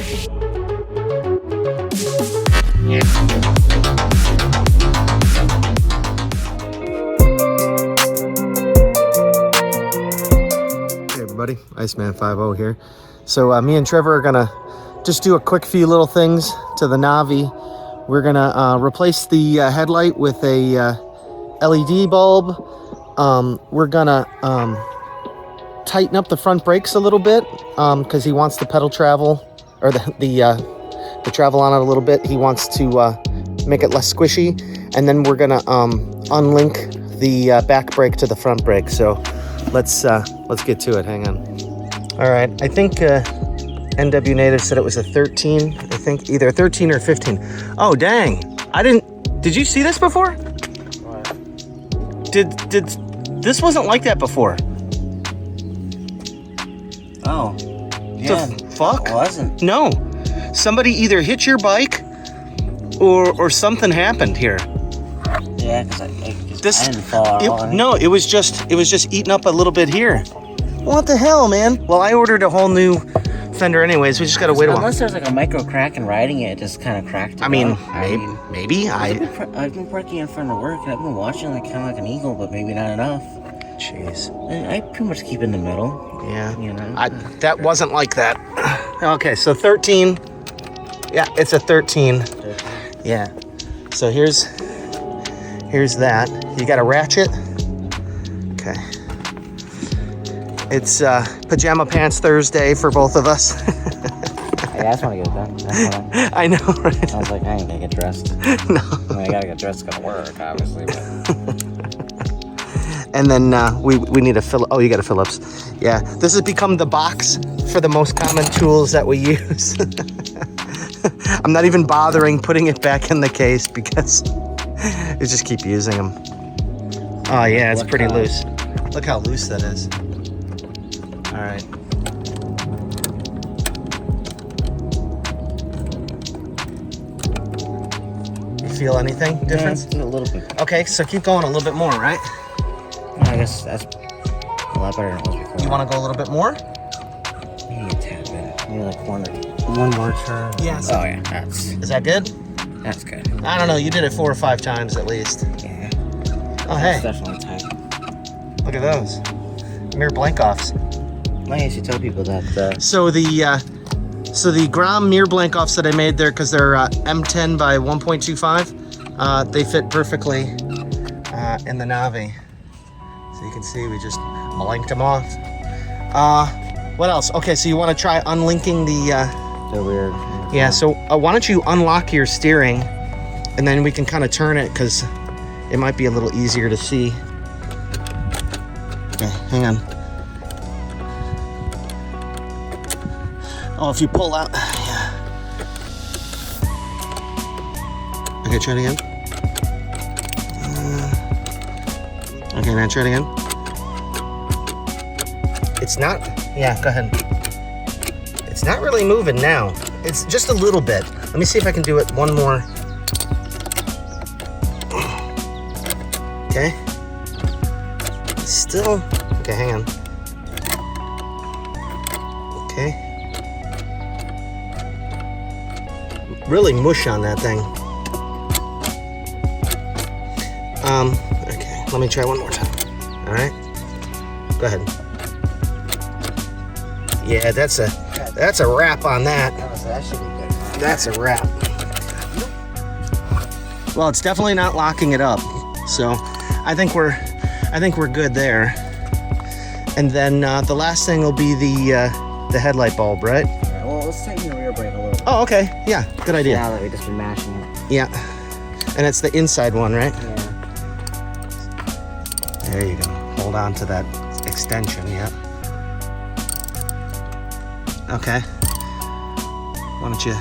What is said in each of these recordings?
Everybody, Iceman 50 here. So me and Trevor are gonna just do a quick few little things to the Navi. We're gonna replace the headlight with a LED bulb. We're gonna tighten up the front brakes a little bit because he wants the pedal travel, or the travel on it a little bit. He wants to make it less squishy, and then we're gonna unlink the back brake to the front brake. So let's get to it. Hang on. All right, I think NW Native said it was a 13. I think either 13 or 15. Oh dang! Did you see this before? What? Did this wasn't like that before? Oh, yeah. The fuck? It wasn't. No, somebody either hit your bike or something happened here. Yeah, because I didn't fall on it. No, it was just eating up a little bit here. What the hell, man? Well, I ordered a whole new fender anyways. We just gotta wait a while. Unless there's like a micro crack and riding it just kind of cracked. I mean, maybe. I've been parking in front of work and I've been watching like kind of like an eagle, but maybe not enough. Jeez. I pretty much keep in the middle. Yeah. You know. That wasn't like that. Okay, so 13. Yeah, it's a 13. 13. Yeah. So here's that. You got a ratchet. Okay. It's pajama pants Thursday for both of us. I just want to get it done. I know, right? Sounds like I ain't gonna get dressed. No. I mean, I gotta get dressed to go to work, obviously. But... And then we need a Phillips. Oh, you got a Phillips. Yeah, this has become the box for the most common tools that we use. I'm not even bothering putting it back in the case because we just keep using them. Oh yeah, it's pretty loose. Look how loose that is. All right. You feel anything difference? Yeah, a little bit. Okay, so keep going a little bit more, right? I guess that's a lot better than it was before. You want to go a little bit more? Maybe a tad bit. Maybe like one more turn. Yes. Oh yeah, Is that good? That's good. I don't know. You did it 4 or 5 times at least. Yeah. Oh hey. That's definitely tight. Look at those. Mirror blank offs. I used to tell people that. So the Grom mirror blank offs that I made there, because they're M10 by 1.25, they fit perfectly in the Navi. So you can see we just blanked them off. What else? Okay, so you want to try unlinking the rear. Yeah. So why don't you unlock your steering, and then we can kind of turn it because it might be a little easier to see. Okay, hang on. Oh, if you pull out, yeah. Okay, try it again. Okay, now try it again. It's not, yeah, go ahead. It's not really moving now. It's just a little bit. Let me see if I can do it one more. Okay. Still, okay, hang on. Okay. Really mush on that thing. Okay, let me try one more time. All right, go ahead. Yeah, that's a wrap on that. That should be good. That's a wrap. Well, it's definitely not locking it up, so I think we're good there. And then the last thing will be the headlight bulb, right? Yeah, well, let's tighten the rear brake a little bit. Oh, okay. Yeah, good idea. Now that we've just been mashing it. Yeah, and it's the inside one, right? Yeah. There you go. Hold on to that extension, yeah. Okay. Why don't you...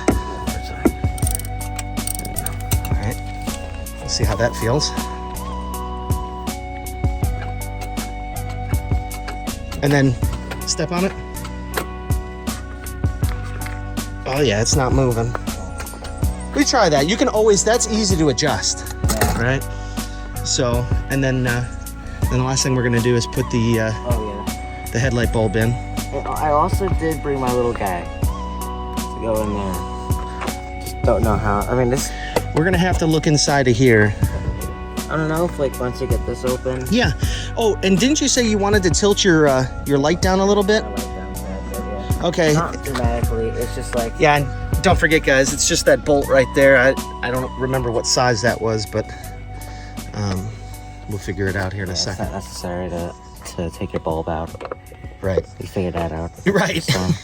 All right. Let's see how that feels. And then step on it. Oh yeah, it's not moving. We try that. You can always, that's easy to adjust, Yeah. right? So, and then the last thing we're gonna do is put the Oh yeah. headlight bulb in. I also did bring my little guy. go in there. Just don't know how. I mean, this. We're gonna have to look inside of here. I don't know if like once you get this open. Yeah. Oh, and didn't you say you wanted to tilt your light down a little bit? I like that, yeah. Okay. Not dramatically. It's just like. Yeah. And don't forget, guys. It's just that bolt right there. I don't remember what size that was, but we'll figure it out here in a second. It's not necessary to take your bulb out. Right. We figured that out. Right. So.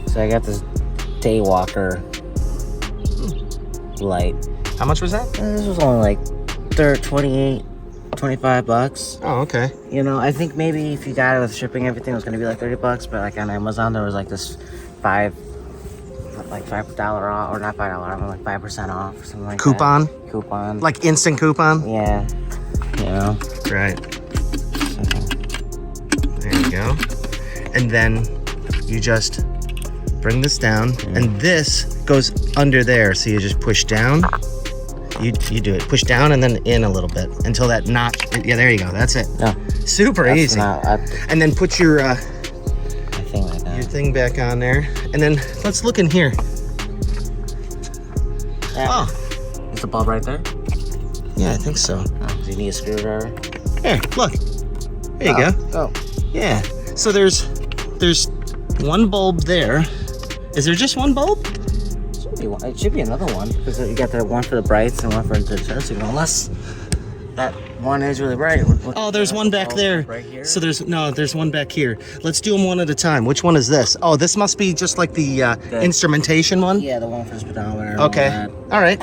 So I got this Daywalker light. How much was that? This was only like 28, 25 bucks. Oh, okay. You know, I think maybe if you got it with shipping, everything was gonna be like 30 bucks. But like on Amazon, there was like this $5 off, or not $5 off, like 5% off or something like Coupon? that. Coupon. Like instant coupon? Yeah. You know. Right. There you go. And then you just bring this down, and this goes under there. So you just push down. You do it. Push down and then in a little bit until that notch. Yeah, there you go. That's it. Yeah. Super easy. And then put your thing like that. your thing back on there, and then let's look in here. Yeah. Oh, is the bulb right there? yeah, I think so. Do you need a screwdriver? Here, look. There you go. Oh. Yeah. So there's one bulb there. Is there just one bulb? It should be another one, because you got the one for the brights and one for the turn signal. Unless that one is really bright. Oh, there's one back there. Right here. So there's one back here. Let's do them one at a time. Which one is this? Oh, this must be just like the instrumentation one. Yeah, the one for the speedometer. Okay. All right.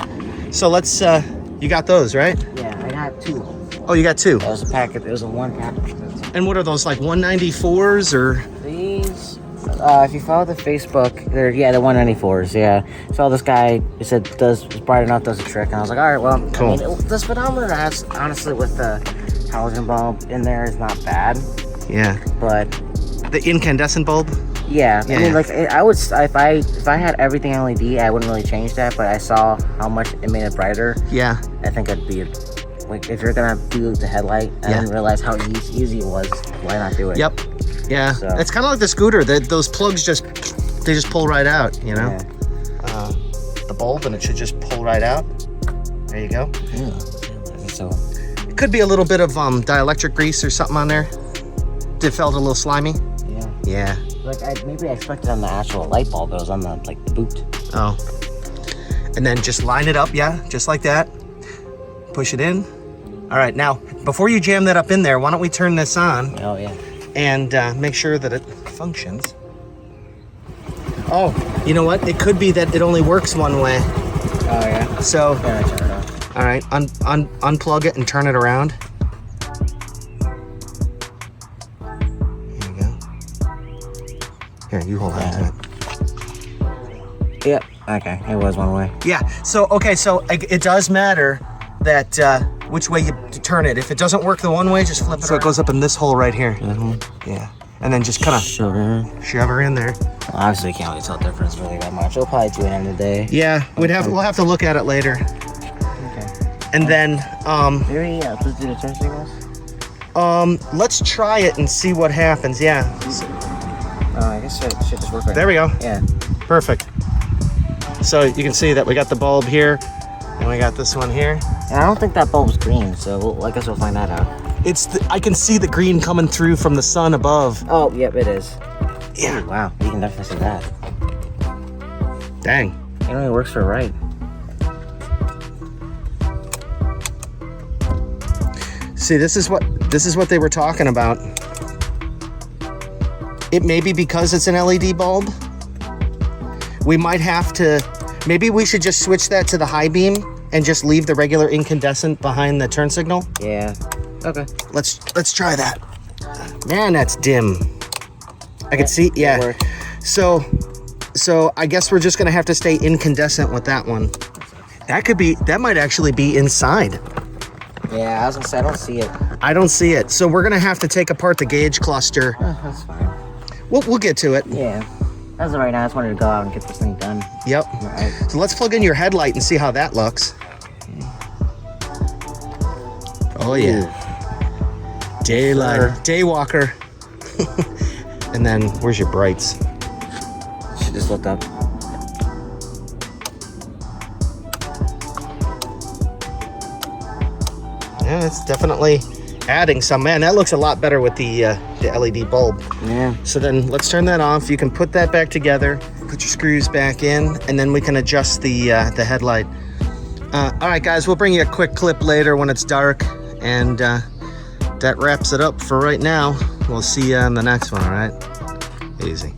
So let's. You got those, right? Yeah, I got two. Oh, you got two. That was a packet. It was a one package. And what are those, like 194s or? These. If you follow the Facebook, they're the 194s. Yeah. So this guy, he said, it's bright enough, does a trick, and I was like, all right, well, cool. I mean, the speedometer has, honestly, with the halogen bulb in there, is not bad. Yeah. But the incandescent bulb. Yeah. Yeah. I mean, like, I would, if I had everything LED, I wouldn't really change that. But I saw how much it made it brighter. Yeah. I think I'd be like, if you're gonna do the headlight, I didn't realize how easy it was. Why not do it? Yep. Yeah, so. It's kind of like the scooter. Those plugs just pull right out, you know? Yeah. The bulb, and it should just pull right out. There you go. Yeah. So it could be a little bit of dielectric grease or something on there. It felt a little slimy. Yeah. Yeah. Like maybe I expected on the actual light bulb, but it was on the the boot. Oh. And then just line it up, yeah, just like that. Push it in. All right, now before you jam that up in there, why don't we turn this on? Oh yeah. And make sure that it functions. Oh, you know what? It could be that it only works one way. Oh yeah. So, yeah, turn it off. All right, unplug it and turn it around. Here you go. Here, you hold on to it. Yep. Okay, it was one way. Yeah. So it does matter that which way you turn it. If it doesn't work the one way, just flip it. So it goes up in this hole right here. Mm-hmm. Yeah. And then just kind of shove her in there. Well, obviously, you can't really tell the difference really that much. It'll probably do it in the day. Yeah, we'll have to look at it later. Okay. And then maybe let's do the turn signals. Let's try it and see what happens. Yeah. I guess it should just work right there we go. Yeah. Perfect. So you can see that we got the bulb here, and we got this one here. And I don't think that bulb's green, so I guess we'll find that out. I can see the green coming through from the sun above. Oh, yep, it is. Yeah. Ooh, wow, you can definitely see that. Dang. It only works for right. See, this is what they were talking about. It may be because it's an LED bulb. We might have to, maybe we should just switch that to the high beam and just leave the regular incandescent behind the turn signal. Yeah. Okay. Let's try that. Man, that's dim. I can see, yeah. So I guess we're just gonna have to stay incandescent with that one. That might actually be inside. Yeah, I was gonna say, I don't see it. I don't see it. So we're gonna have to take apart the gauge cluster. That's fine. We'll get to it. Yeah. As of right now, I just wanted to go out and get this thing done. Yep. Right. So let's plug in your headlight and see how that looks. Oh yeah. Daylight, daywalker. And then where's your brights? She just looked up. Yeah, it's definitely adding some. Man, that looks a lot better with the LED bulb. Yeah. So then let's turn that off. You can put that back together, put your screws back in, and then we can adjust the headlight. All right, guys, we'll bring you a quick clip later when it's dark, and that wraps it up for right now. We'll see you on the next one, all right? Easy.